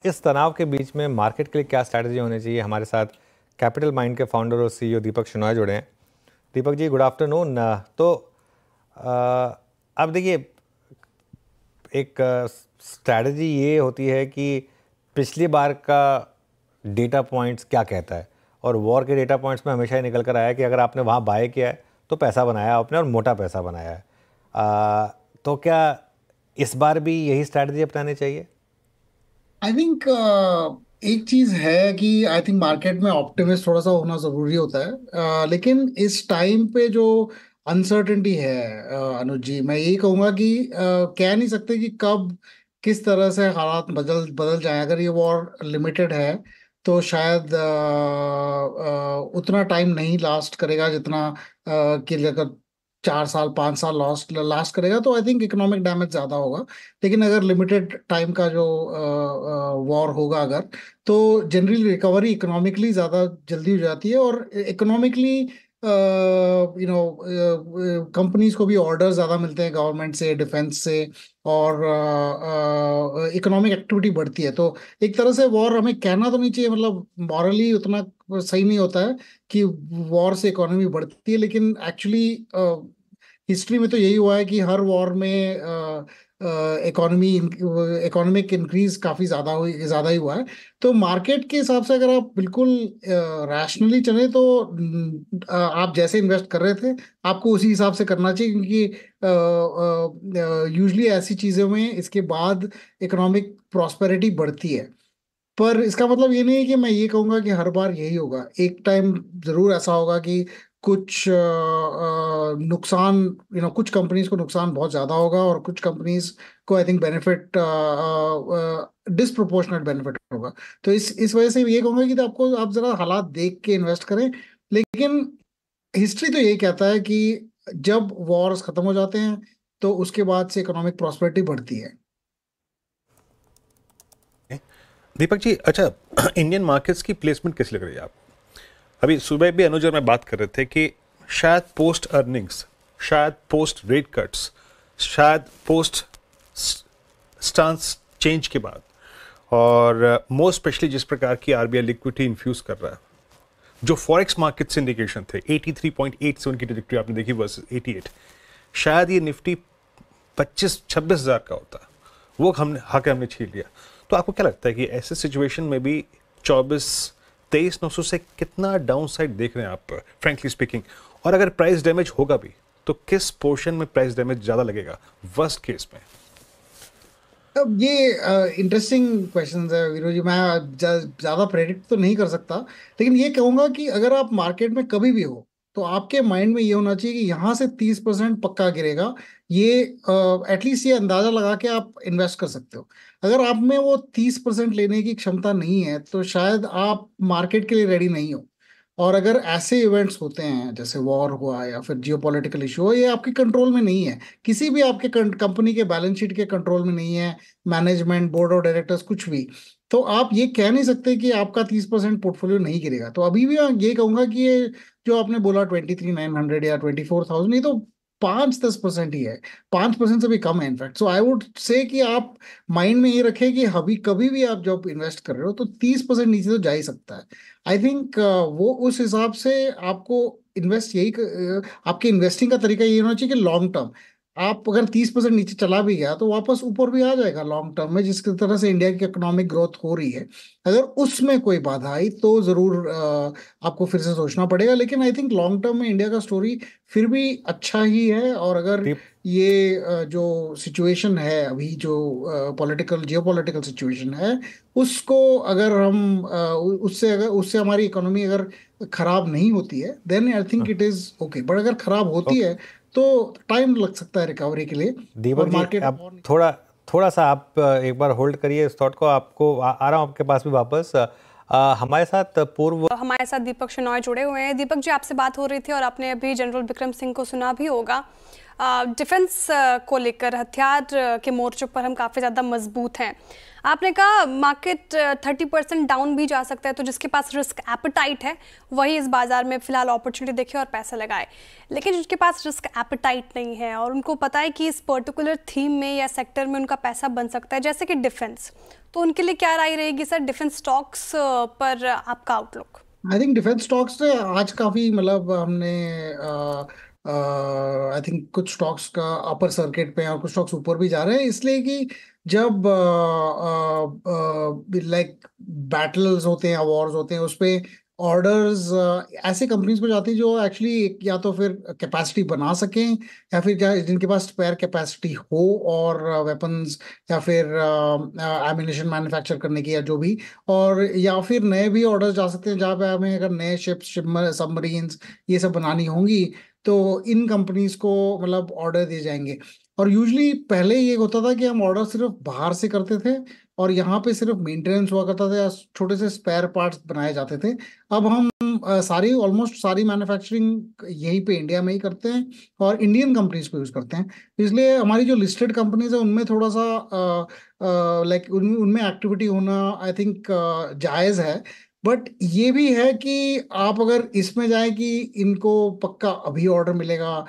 इस तनाव के बीच में मार्केट के लिए क्या स्ट्रैटेजी होनी चाहिए? हमारे साथ कैपिटल माइंड के फाउंडर और सीईओ दीपक शेनॉय जुड़े हैं। Deepak ji, good afternoon. तो अब देखिए, एक स्ट्रैटेजी ये होती है कि पिछली बार का डेटा पॉइंट्स क्या कहता है, और वॉर के डेटा पॉइंट्स में हमेशा ही निकल कर आया है कि अगर आपने वहाँ बाय किया है तो पैसा बनाया आपने, और मोटा पैसा बनाया है। तो क्या इस बार भी यही स्ट्रैटेजी अपनानी चाहिए? आई थिंक एक चीज है कि आई थिंक मार्केट में ऑप्टिमिस्ट थोड़ा सा होना जरूरी होता है। लेकिन इस टाइम पे जो अनसर्टेनिटी है, अनुज जी, मैं यही कहूंगा कि कह नहीं सकते कि कब किस तरह से हालात बदल बदल जाए। अगर ये वॉर लिमिटेड है तो शायद उतना टाइम नहीं लास्ट करेगा जितना कि अगर 4 साल 5 साल लास्ट लास्ट करेगा तो आई थिंक इकोनॉमिक डैमेज ज्यादा होगा। लेकिन अगर लिमिटेड टाइम का जो वॉर होगा अगर, तो जनरली रिकवरी इकोनॉमिकली ज़्यादा जल्दी हो जाती है। और इकोनॉमिकली कंपनीज को भी ऑर्डर ज़्यादा मिलते हैं गवर्नमेंट से, डिफेंस से, और इकोनॉमिक एक्टिविटी बढ़ती है। तो एक तरह से वॉर हमें कहना तो नहीं चाहिए, मतलब मॉरली उतना सही नहीं होता है कि वॉर से इकोनॉमी बढ़ती है, लेकिन एक्चुअली हिस्ट्री में तो यही हुआ है कि हर वॉर में इकोनॉमी इकोनॉमिक इंक्रीज काफी ज्यादा ही हुआ है। तो मार्केट के हिसाब से अगर आप बिल्कुल रैशनली चले तो आप जैसे इन्वेस्ट कर रहे थे आपको उसी हिसाब से करना चाहिए, क्योंकि यूजली ऐसी चीजों में इसके बाद इकोनॉमिक प्रॉस्पेरिटी बढ़ती है। पर इसका मतलब ये नहीं है कि मैं ये कहूंगा कि हर बार यही होगा। एक टाइम जरूर ऐसा होगा कि कुछ नुकसान, कुछ कंपनीज को नुकसान बहुत ज्यादा होगा और कुछ कंपनीज को I think benefit, disproportionate benefit होगा। तो इस वजह से ये कहूंगा कि तो आपको आप जरा हालात देख के इन्वेस्ट करें। लेकिन हिस्ट्री तो यही कहता है कि जब वॉर्स खत्म हो जाते हैं तो उसके बाद से इकोनॉमिक प्रॉस्पेरिटी बढ़ती है। दीपक जी, अच्छा, इंडियन मार्केट्स की प्लेसमेंट कैसी लग रही है आप? अभी सुबह भी अनुज और मैं बात कर रहे थे कि शायद पोस्ट अर्निंग्स, शायद पोस्ट रेट कट्स, शायद पोस्ट स्टांस चेंज के बाद, और मोस्ट स्पेशली जिस प्रकार की आरबीआई लिक्विडिटी इन्फ्यूज कर रहा है, जो फॉरेक्स मार्केट से इंडिकेशन थे 83.87 की ट्रैजेक्टरी आपने देखी वर्सेस 88, शायद ये निफ्टी 25-26 हज़ार का होता, वो हमने छीन लिया। तो आपको क्या लगता है कि ऐसे सिचुएशन में भी 24-23,900 से कितना डाउन साइड देख रहे हैं आप, फ्रेंकली स्पीकिंग? और अगर प्राइस डैमेज होगा भी तो किस पोर्शन में प्राइस डैमेज ज्यादा लगेगा वर्स्ट केस में? अब ये इंटरेस्टिंग क्वेश्चंस है वीरू जी। मैं ज्यादा प्रेडिक्ट तो नहीं कर सकता, लेकिन ये कहूंगा कि अगर आप मार्केट में कभी भी हो तो आपके माइंड में ये होना चाहिए कि यहाँ से 30% पक्का गिरेगा। ये एटलीस्ट ये अंदाजा लगा के आप इन्वेस्ट कर सकते हो। अगर आप में वो 30% लेने की क्षमता नहीं है तो शायद आप मार्केट के लिए रेडी नहीं हो। और अगर ऐसे इवेंट्स होते हैं जैसे वॉर हुआ या फिर जियोपॉलिटिकल इशू हो, ये आपके कंट्रोल में नहीं है, किसी भी आपके कंपनी के बैलेंस शीट के कंट्रोल में नहीं है, मैनेजमेंट, बोर्ड ऑफ डायरेक्टर्स, कुछ भी, तो आप ये कह नहीं सकते कि आपका 30% पोर्टफोलियो नहीं गिरेगा। तो अभी भी मैं ये कहूंगा कि ये जो आपने बोला 23,900 या 24,000, ये तो 5-10% ही है, 5% से भी कम है in fact. So I would say कि आप माइंड में ये रखें कि अभी कभी भी आप जब इन्वेस्ट कर रहे हो तो 30% नीचे तो जा ही सकता है। आई थिंक वो उस हिसाब से आपको इन्वेस्ट आपके इन्वेस्टिंग का तरीका ये होना चाहिए कि लॉन्ग टर्म। आप अगर 30% नीचे चला भी गया तो वापस ऊपर भी आ जाएगा लॉन्ग टर्म में, जिस तरह से इंडिया की इकोनॉमिक ग्रोथ हो रही है। अगर उसमें कोई बाधा आई तो जरूर आपको फिर से सोचना पड़ेगा। लेकिन आई थिंक लॉन्ग टर्म में इंडिया का स्टोरी फिर भी अच्छा ही है। और अगर दीप ये जो सिचुएशन है अभी, जो पॉलिटिकल जियोपॉलिटिकल सिचुएशन है, उसको अगर हम उससे हमारी इकोनॉमी अगर खराब नहीं होती है then I think it is okay. But अगर खराब होती ओके है तो टाइम लग सकता है रिकवरी के लिए। दीपक और जी, मार्केट अब थोड़ा थोड़ा सा आप एक बार होल्ड करिए इस थॉट को। आपको आ रहा हूँ आपके पास भी वापस। हमारे साथ दीपक शेनॉय जुड़े हुए हैं। दीपक जी, आपसे बात हो रही थी और आपने अभी जनरल बिक्रम सिंह को सुना भी होगा। डिफेंस को लेकर हथियार के मोर्चों पर हम काफ़ी ज़्यादा मजबूत हैं। आपने कहा मार्केट 30% डाउन भी जा सकता है, तो जिसके पास रिस्क एपेटाइट है वही इस बाजार में फिलहाल अपॉर्चुनिटी देखे और पैसा लगाए। लेकिन जिनके पास रिस्क एपेटाइट नहीं है और उनको पता है कि इस पर्टिकुलर थीम में या सेक्टर में उनका पैसा बन सकता है, जैसे कि डिफेंस, तो उनके लिए क्या राय रहेगी सर डिफेंस स्टॉक्स पर आपका outlook? I think defence stocks से आज काफी मतलब हमने आई थिंक कुछ स्टॉक्स का अपर सर्किट पे और कुछ स्टॉक्स ऊपर भी जा रहे हैं, इसलिए कि जब लाइक बैटल्स होते हैं, वॉर्स होते हैं, उस पे ऑर्डर्स ऐसे कंपनीज को जाती है जो एक्चुअली या तो फिर कैपेसिटी बना सकें, या फिर जिनके पास स्पेयर कैपेसिटी हो, और वेपन्स या फिर एम्यूनिशन मैन्युफैक्चर करने की या जो भी, और या फिर नए भी ऑर्डर जा सकते हैं जहाँ पे हमें अगर नए शिप्स सबमरीन्स ये सब बनानी होंगी, तो इन कंपनीज को मतलब ऑर्डर दिए जाएंगे। और यूजली पहले ये होता था कि हम ऑर्डर सिर्फ बाहर से करते थे और यहाँ पे सिर्फ मेंटेनेंस हुआ करता था या छोटे से स्पेयर पार्ट्स बनाए जाते थे। अब हम सारी ऑलमोस्ट सारी मैन्युफैक्चरिंग यहीं पे इंडिया में ही करते हैं और इंडियन कंपनीज को यूज करते हैं। इसलिए हमारी जो लिस्टेड कंपनीज है उनमें थोड़ा सा लाइक उनमें एक्टिविटी होना आई थिंक जायज है। बट ये भी है कि आप अगर इसमें जाए कि इनको पक्का अभी ऑर्डर मिलेगा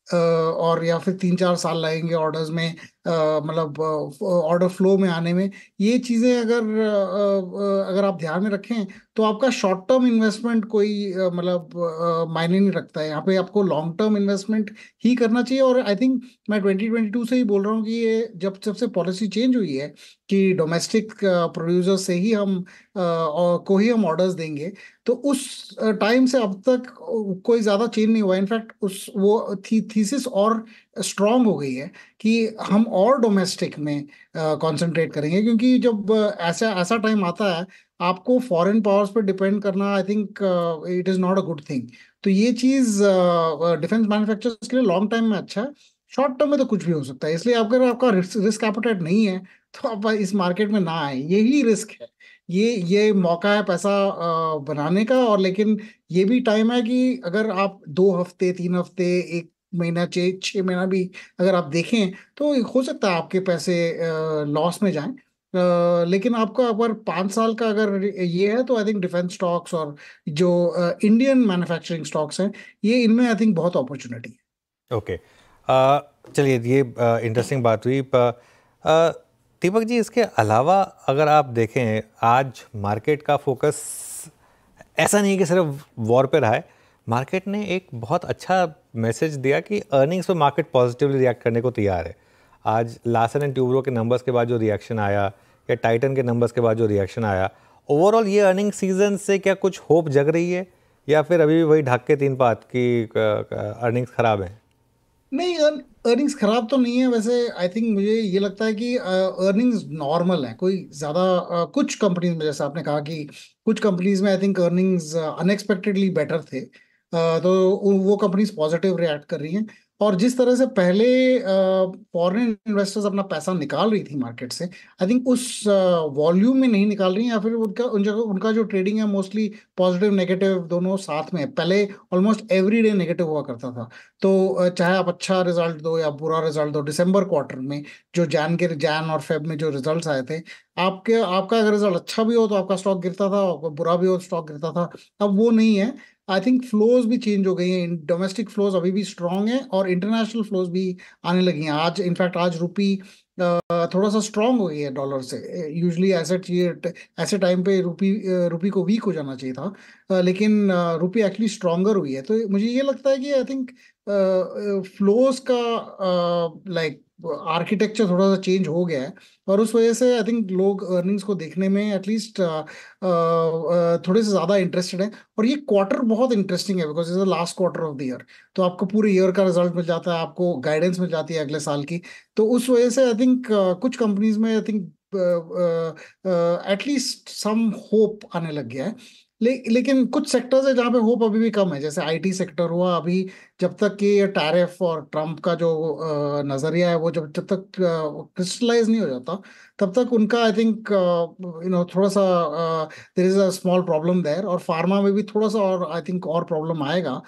और या फिर 3-4 साल लगेंगे ऑर्डर्स में, मतलब ऑर्डर फ्लो में आने में, ये चीज़ें अगर आप ध्यान में रखें तो आपका शॉर्ट टर्म इन्वेस्टमेंट कोई मतलब मायने नहीं रखता है। यहाँ पे आपको लॉन्ग टर्म इन्वेस्टमेंट ही करना चाहिए। और आई थिंक मैं 2022 से ही बोल रहा हूँ कि ये जब से पॉलिसी चेंज हुई है कि डोमेस्टिक प्रोड्यूसर से ही हम को ही हम ऑर्डर्स देंगे, तो उस टाइम से अब तक कोई ज़्यादा चेंज नहीं हुआ। इनफैक्ट उस वो थीसिस और स्ट्रांग हो गई है कि हम और डोमेस्टिक में कंसंट्रेट करेंगे, क्योंकि जब ऐसा ऐसा टाइम आता है आपको फॉरेन पावर्स पर डिपेंड करना, आई think it is not a good thing. तो ये चीज़ डिफेंस मैन्युफैक्चरर्स के लिए लॉन्ग टाइम में अच्छा है, शॉर्ट टर्म में तो कुछ भी हो सकता है। इसलिए अगर आपका रिस्क एपेटाइट नहीं है तो आप इस मार्केट में ना आए, यही रिस्क है। ये मौका है पैसा बनाने का, और लेकिन ये भी टाइम है कि अगर आप 2 हफ्ते 3 हफ्ते 1 महीना 6 महीना भी अगर आप देखें तो हो सकता है आपके पैसे लॉस में जाएं। लेकिन आपका अगर 5 साल का अगर ये है तो आई थिंक डिफेंस स्टॉक्स और जो इंडियन मैन्युफैक्चरिंग स्टॉक्स हैं, ये इनमें आई थिंक बहुत अपॉर्चुनिटी है। ओके, चलिए ये इंटरेस्टिंग बात हुई। दीपक जी, इसके अलावा अगर आप देखें आज मार्केट का फोकस ऐसा नहीं कि सिर्फ वॉर पे रहा है। मार्केट ने एक बहुत अच्छा मैसेज दिया कि अर्निंग्स पे मार्केट पॉजिटिवली रिएक्ट करने को तैयार है। आज लार्सन एंड ट्यूब्रो के नंबर्स के बाद जो रिएक्शन आया या टाइटन के नंबर्स के बाद जो रिएक्शन आया, ओवरऑल ये अर्निंग सीजन से क्या कुछ होप जग रही है या फिर अभी भी वही ढाक के तीन पात की अर्निंग्स खराब हैं? नहीं, अर्निंग्स खराब तो नहीं है वैसे। आई थिंक मुझे ये लगता है कि अर्निंग्स नॉर्मल है, कोई ज़्यादा कुछ कंपनीज में जैसे आपने कहा कि कुछ कंपनीज में I think earnings unexpectedly better थे, तो वो कंपनीज पॉजिटिव रिएक्ट कर रही हैं। और जिस तरह से पहले फॉरेन इन्वेस्टर्स अपना पैसा निकाल रही थी मार्केट से, आई थिंक उस वॉल्यूम में नहीं निकाल रही हैं, या फिर उनका जो ट्रेडिंग है मोस्टली पॉजिटिव नेगेटिव दोनों साथ में है। पहले ऑलमोस्ट एवरी डे नेगेटिव हुआ करता था। तो चाहे आप अच्छा रिजल्ट दो या बुरा रिजल्ट दो, दिसंबर क्वार्टर में जो जैन और फेब में जो रिजल्ट्स आए थे, आपका अगर रिजल्ट अच्छा भी हो तो आपका स्टॉक गिरता था, और बुरा भी हो तो स्टॉक गिरता था। अब वो नहीं है। आई थिंक फ्लोज भी चेंज हो गई हैं। डोमेस्टिक फ्लोज अभी भी स्ट्रांग है और इंटरनेशनल फ्लोज भी आने लगी हैं। आज इनफैक्ट आज रुपी थोड़ा सा स्ट्रांग हो गई है डॉलर से। यूजली ऐसे टाइम पे रुपी को वीक हो जाना चाहिए था, लेकिन रुपी एक्चुअली स्ट्रांगर हुई है। तो मुझे ये लगता है कि आई थिंक फ्लोज का लाइक आर्किटेक्चर थोड़ा सा चेंज हो गया है, और उस वजह से आई थिंक लोग अर्निंग्स को देखने में एटलीस्ट थोड़े से ज़्यादा इंटरेस्टेड हैं। और ये क्वार्टर बहुत इंटरेस्टिंग है because is the last quarter of the year, तो आपको पूरे ईयर का रिजल्ट मिल जाता है, आपको गाइडेंस मिल जाती है अगले साल की। तो उस वजह से आई थिंक कुछ कंपनीज में I think at least some hope आने लग गया है। लेकिन कुछ सेक्टर्स है जहाँ पे होप अभी भी कम है, जैसे आईटी सेक्टर हुआ। अभी जब तक कि ये टैरिफ और ट्रम्प का जो नजरिया है वो जब तक क्रिस्टलाइज नहीं हो जाता, तब तक उनका आई थिंक थोड़ा सा there is a small problem there. और फार्मा में भी थोड़ा सा और आई थिंक और प्रॉब्लम आएगा।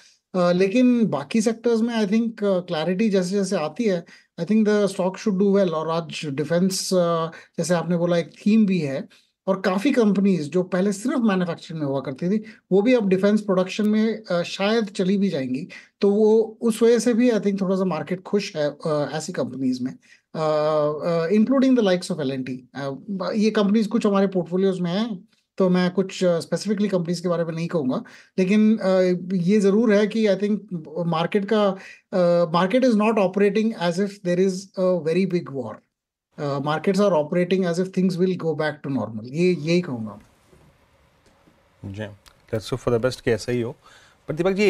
लेकिन बाकी सेक्टर्स में आई थिंक क्लैरिटी जैसे जैसे आती है, I think the stock should do well. और आज डिफेंस जैसे आपने बोला एक थीम भी है, और काफी कंपनीज जो पहले सिर्फ मैन्युफैक्चरिंग में हुआ करती थी वो भी अब डिफेंस प्रोडक्शन में शायद चली भी जाएंगी। तो वो उस वजह से भी आई थिंक थोड़ा सा मार्केट खुश है ऐसी कंपनीज में, including the likes of L&T। ये कंपनीज कुछ हमारे पोर्टफोलियोज में हैं, तो मैं कुछ स्पेसिफिकली कंपनीज के बारे में नहीं कहूंगा, लेकिन ये जरूर है कि I think market is not operating as if there is a very big war. Markets are operating as if things will go back to normal, ये यही कहूंगा। जी, let's hope for the best कि ऐसा ही हो। पर दीपक जी,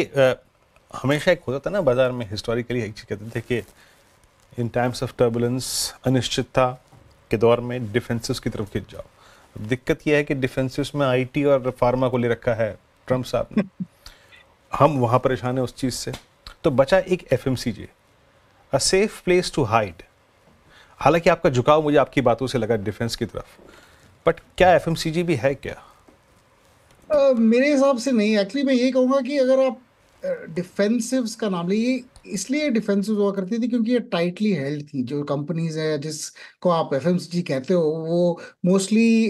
हमेशा एक होता था ना बाजार में, हिस्टोरिकली एक चीज कहते थे कि इन टाइम्स ऑफ टर्बुलेंस, अनिश्चितता के दौर में डिफेंसिव्स की तरफ खिंच जाओ। अब दिक्कत यह है कि डिफेंसिव्स में आईटी और फार्मा को ले रखा है ट्रम्प साहब ने। हम वहाँ परेशान हैं उस चीज़ से। तो बचा एक FMCG, a safe place to hide. हालांकि आपका झुकाव मुझे आपकी बातों से लगा डिफेंस की तरफ, बट क्या एफएमसीजी भी है क्या? मेरे हिसाब से नहीं। एक्चुअली मैं ये कहूंगा कि अगर आप डिफेंसिव्स का नाम लिए, इसलिए डिफेंसिव हुआ करती थी क्योंकि ये टाइटली हेल्ड थी। जो कंपनीज है जिसको आप एफएमसीजी कहते हो वो मोस्टली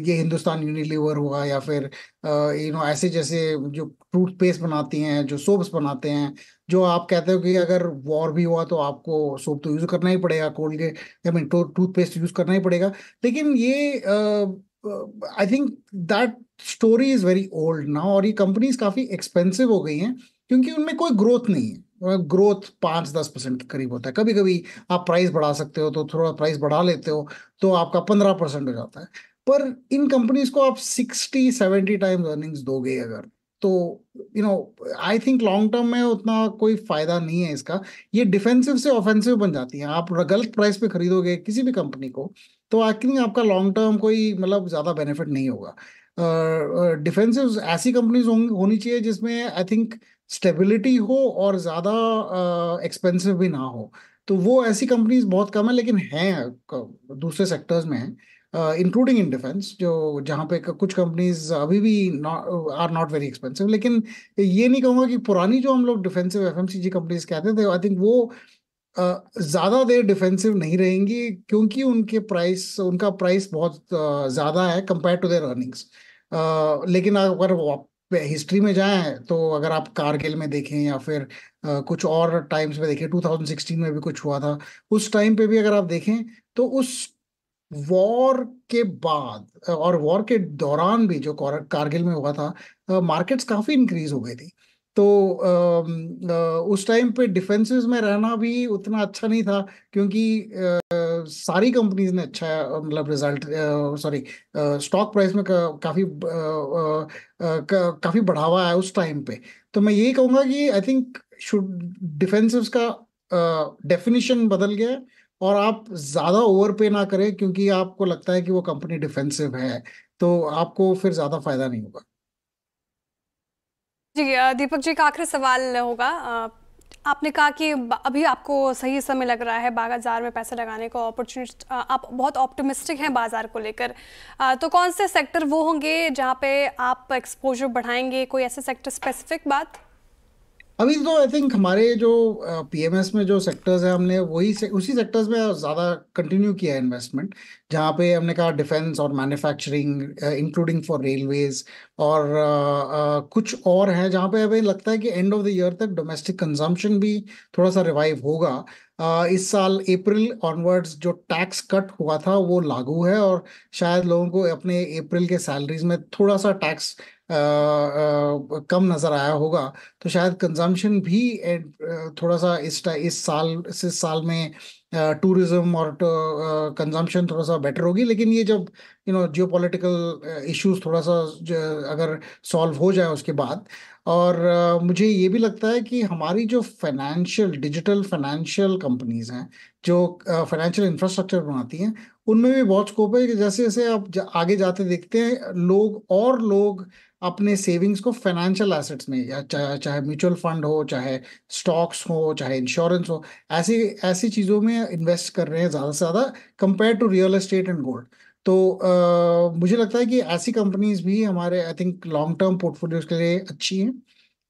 ये हिंदुस्तान यूनिलीवर हुआ या फिर ऐसे जैसे जो टूथपेस्ट बनाती हैं, जो सोप्स बनाते हैं, जो आप कहते हो कि अगर वॉर भी हुआ तो आपको सोप तो यूज करना ही पड़ेगा, Colgate I mean toothpaste use करना ही पड़ेगा। लेकिन ये I think that story is very old now, और ये कंपनीज काफी एक्सपेंसिव हो गई हैं क्योंकि उनमें कोई ग्रोथ नहीं है। ग्रोथ 5-10% के करीब होता है। कभी कभी आप प्राइस बढ़ा सकते हो तो थोड़ा प्राइस बढ़ा लेते हो तो आपका 15% हो जाता है। पर इन कंपनीज को आप 60-70 टाइम्स अर्निंग्स दोगे अगर, तो आई थिंक लॉन्ग टर्म में उतना कोई फायदा नहीं है इसका। ये डिफेंसिव से ऑफेंसिव बन जाती है। आप गलत प्राइस पे खरीदोगे किसी भी कंपनी को तो आई थिंक आपका लॉन्ग टर्म कोई मतलब ज्यादा बेनिफिट नहीं होगा। डिफेंसिव ऐसी कंपनीज होनी चाहिए जिसमें आई थिंक स्टेबिलिटी हो और ज़्यादा एक्सपेंसिव भी ना हो। तो वो ऐसी कंपनीज बहुत कम है, लेकिन हैं दूसरे सेक्टर्स में हैं, इंक्लूडिंग इन डिफेंस, जो जहाँ पे कुछ कंपनीज अभी भी आर नॉट वेरी एक्सपेंसिव। लेकिन ये नहीं कहूँगा कि पुरानी जो हम लोग डिफेंसिव एफएमसीजी कंपनीज कहते थे, आई थिंक वो ज़्यादा देर डिफेंसिव नहीं रहेंगी क्योंकि उनका प्राइस बहुत ज़्यादा है कंपेयर टू देयर अर्निंग्स। लेकिन अगर हिस्ट्री में जाएं तो अगर आप कारगिल में देखें या फिर कुछ और टाइम्स में देखें, 2016 में भी कुछ हुआ था, उस टाइम पे भी अगर आप देखें तो उस वॉर के बाद और वॉर के दौरान भी जो कारगिल में हुआ था, मार्केट्स काफी इंक्रीज हो गई थी। तो उस टाइम पे डिफेंसेस में रहना भी उतना अच्छा नहीं था क्योंकि सारी कंपनीज ने अच्छा मतलब रिजल्ट, सॉरी, स्टॉक प्राइस में काफी बढ़ावा है उस टाइम पे। तो मैं यही कहूंगा कि आई थिंक शुड डिफेंसिव्स का डेफिनेशन बदल गया है और आप ज्यादा ओवर पे ना करें क्योंकि आपको लगता है कि वो कंपनी डिफेंसिव है, तो आपको फिर ज्यादा फायदा नहीं होगा। जी दीपक जी का आखिरी सवाल होगा। आपने कहा कि अभी आपको सही समय लग रहा है बाजार में पैसा लगाने को, अपॉर्चुनिटी, आप बहुत ऑप्टिमिस्टिक हैं बाजार को लेकर। तो कौन से सेक्टर वो होंगे जहां पे आप एक्सपोजर बढ़ाएंगे? कोई ऐसे सेक्टर स्पेसिफिक बात? अभी तो आई थिंक हमारे जो पीएमएस में जो सेक्टर्स है हमने उसी सेक्टर्स में ज़्यादा कंटिन्यू किया है इन्वेस्टमेंट, जहाँ पे हमने कहा डिफेंस और मैन्युफैक्चरिंग इंक्लूडिंग फॉर रेलवेज, और कुछ और हैं जहाँ पे हमें लगता है कि एंड ऑफ द ईयर तक डोमेस्टिक कंजम्पशन भी थोड़ा सा रिवाइव होगा। इस साल अप्रैल ऑनवर्ड्स जो टैक्स कट हुआ था वो लागू है और शायद लोगों को अपने अप्रैल के सैलरीज में थोड़ा सा टैक्स कम नज़र आया होगा। तो शायद कंजम्पशन भी थोड़ा सा इस साल में टूरिज्म और कंजम्पशन थोड़ा सा बेटर होगी। लेकिन ये जब जियोपॉलिटिकल इश्यूज थोड़ा सा अगर सॉल्व हो जाए उसके बाद, और मुझे ये भी लगता है कि हमारी जो डिजिटल फाइनेंशियल कंपनीज हैं जो फाइनेंशियल इंफ्रास्ट्रक्चर बनाती हैं, उनमें भी बहुत स्कोप है कि जैसे जैसे आप आगे जाते देखते हैं लोग अपने सेविंग्स को फाइनेंशियल एसेट्स में, या चाहे म्यूचुअल फंड हो, चाहे स्टॉक्स हो, चाहे इंश्योरेंस हो, ऐसी ऐसी चीज़ों में इन्वेस्ट कर रहे हैं ज़्यादा से ज़्यादा compare to real estate and gold. तो मुझे लगता है कि ऐसी कंपनीज भी हमारे I think long term portfolios के लिए अच्छी हैं।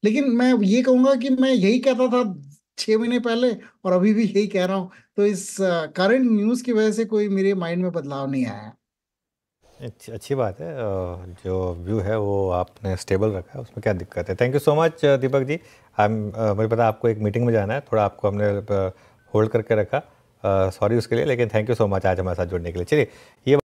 लेकिन मैं ये कहूँगा कि मैं यही कहता था 6 महीने पहले और अभी भी यही कह रहा हूँ। तो इस करंट न्यूज़ की वजह से कोई मेरे माइंड में बदलाव नहीं आया है। अच्छी बात है, जो व्यू है वो आपने स्टेबल रखा है, उसमें क्या दिक्कत है। Thank you so much Deepak ji. मुझे पता आपको एक मीटिंग में जाना है, थोड़ा आपको हमने होल्ड करके रखा, सॉरी उसके लिए, लेकिन थैंक यू सो मच आज हमारे साथ जुड़ने के लिए। चलिए ये